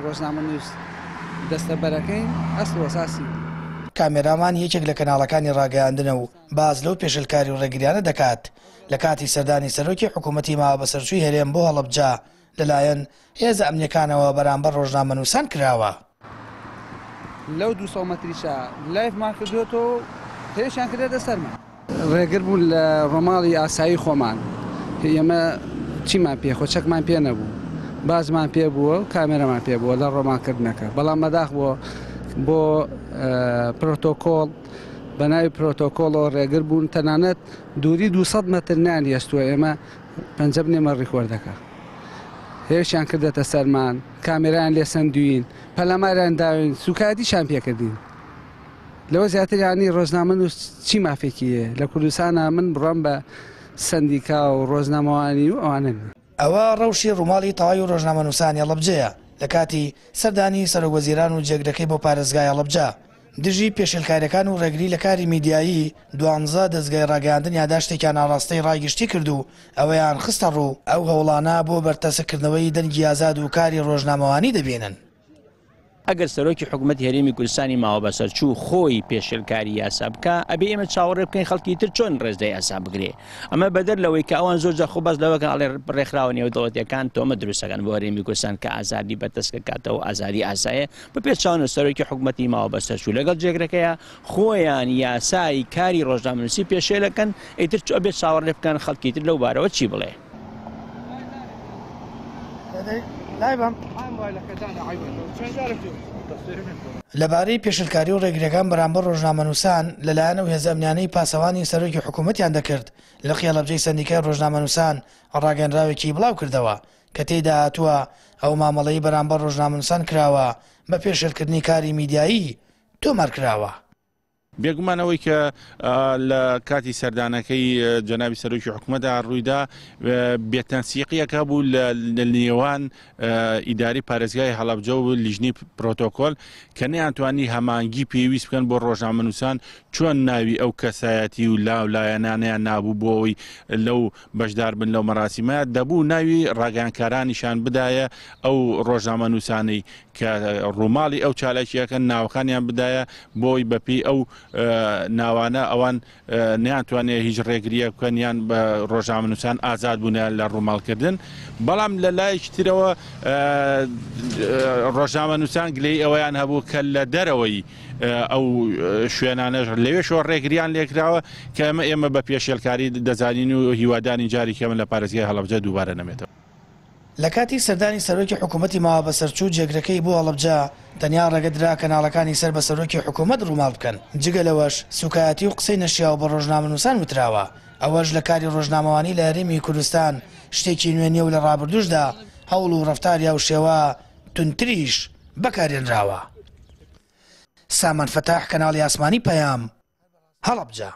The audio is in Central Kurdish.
ڕۆژنامەنووس دەستەبەرەکەین ئەسڵ وەساسی. کامێرامان یەکێک لە کەناڵەکانی ڕاگەیاندنە و باز لەو پێشلکاری و ڕێگریانە دەکات لە کاتی سەردانی سەرۆکی حکوومەتی ماوە بەسەرچووی هەرێم بۆ هەڵەبجە لەلایەن هێزە ئەمنیەکانەوە بەرامبەر ڕۆژنامەنووسان کراوە. لەو 200 مەتریشە لایفمان کردوێتەوە پێشیان کردێتە سەرمان. ڕێگر بوون لە ڕۆماڵی ئاسایی خۆمان ئێمە چیمان پێ خۆچەکمان پێ نەبوو بازمان پێ بووە و کامێرەمان پێ بووە لە ڕۆمانکردنەکە بەڵام مەداخ بووە بۆ پرۆتۆکۆڵ بە ناوی پرۆتۆکۆڵەوە ڕێگر بوون تەنانەت دووری 200 مەتر نانیەستووە ئێمە پەنجە بنێمە ڕیکۆردەکە هێرشیان کردێتە سەرمان کامێرایان لێ سندوین پەلەماریان داوین سوکاتیشان پێکردین لەوە زیاتریانی ڕۆژنامەنووس چی مافێکیە لە کوردستانە من بڕۆم بە سندیکا و ڕۆژنامەوانی و ئەوانن. ئەوە ڕەوشی ڕووماڵی تەواوی و ڕۆژنامەنووسانی هەڵەبجەیە لە کاتی سەردانی سەرۆکوەزیران و جێگرەکەی بۆ پارێزگای هەڵەبجە دژی پێشێلکاریەکان و ڕێگری لە کاری میدیایی 12 دەستگای ڕاگەیاندن یاداشتێکیان ئاڕاستەی ڕایگشتی کرد و ئەوەیان خستە ڕوو ئەو هەوڵانە بۆ بەرتەسەکردنەوەی دەنگی ئازاد و کاری ڕۆژنامەوانی دەبێنن. ئەگەر سەرۆکی حکوومەت هەرێمی کوردستانی ماوە بەسەرچوو خۆی پێشێلکاری یاسا بکە ئەبێ ئێمە چاوەڕێ بکەین خەڵکی تر چۆن ڕێزدەی یاسا بگرێ ئەمە بەدەر لەوەی کە ئەوان زۆرجار خۆ بەس لەوەکە ئەڵێ ڕێکخراوە نێودەوڵەتیەکان تۆمە دروستەکەن بۆ هەرێمی کوردستان کە ئازادی بەردەستکاتەوە ئازادی ئاسایە بە پێچاونە سەرۆکی حکوومەتی ماوە بەسەرچوو لەگەڵ جێگرەکەیە خۆیان یاسای کاری ڕۆژنامەنووسی پێشێلەکەن ئیتر ئەبێ چاوەڕێ بکەن خەڵکی تر لەو بارەوە چی بڵێ. لەبارەی پێشلکاری و ڕێگریەکان بەرامبەر ڕۆژنامەنووسان لەلایەن و هێزە ئەمنیانەی پاسەوانی سەرۆکی حکوومەتیان دەکرد لە خێڵەبجەی سەندیکای ڕۆژنامەنووسان ڕاگەنراوێکی بڵاو کردەوە کە تێیدا هاتووە ئەو مامەڵەی بەرامبەر ڕۆژنامەنووسان کراوە بە پێشێلکردنی کاری میدیایی تۆمار کراوە. بێگومانەوەی کە لە کاتی سەردانەکەی جەنابی سەرۆکی حکوومەتدا ڕوویدا بێتەنسیقیەکە بوو لە نێوان ئیداری پارێزگای هەڵەبجە و لیژنی پرۆتۆکۆل کە نەیانتوانی هەمانگی پێویست بکەن بۆ ڕۆژنامەنووسان چۆن ناوی ئەو کەسایەتی و لایەنانیان نابوو بۆەوەی لەو بەشدار بن لەو مەراسیمە دەبوو ناوی ڕاگەیانکارانیشان بدایە ئەو ڕۆژنامەنووسانەی کە ڕووماڵی ئەو چالاکیەکە ناوەکانیان بدایە بۆی بەپی ئەو ناوانە ئەوان نەیانتوانێت هیچ ڕێگریە بکەنیان بە ڕۆژنامەنووسان ئازاد بوون لە ڕووماڵکردن بەڵام لە لایەکی ترەوە ڕۆژنامەنووسان گلەی ئەوەیان هەبوو کە لە دەرەوەی ئەو شوێنانەش لەوێشەوە ڕێگریان لێکراوە کە ئێمە بە پێشێلکاری دەزانین و هیوادانی جاری کەمە لە پارێزگای هەڵەبجە دووبارە نەمێتەوە. لە کاتی سەردانی سەرۆکی حکوومەتی ماوە بەسەرچوو جێگرەکەی بۆ هەڵەبجە تەنیا ڕێگەدرا کەناڵەکانی سەر بە سەرۆکی حکوومەت ڕووماڵ بکەن جگە لەوەش سوکایەتی و قسەی نەشیاو بە ڕۆژنامەنووسان وتراوە ئەوەش لە کاری ڕۆژنامەوانی لە هەرێمی کوردستان شتێکی نوێ نیە و لە ڕابردووشدا هەوڵ و ڕەفتاریا و شێوە تونتریش بەکارهێنراوە. سامان فەتاح کەناڵی ئاسمانی پەیام هەڵەبجە.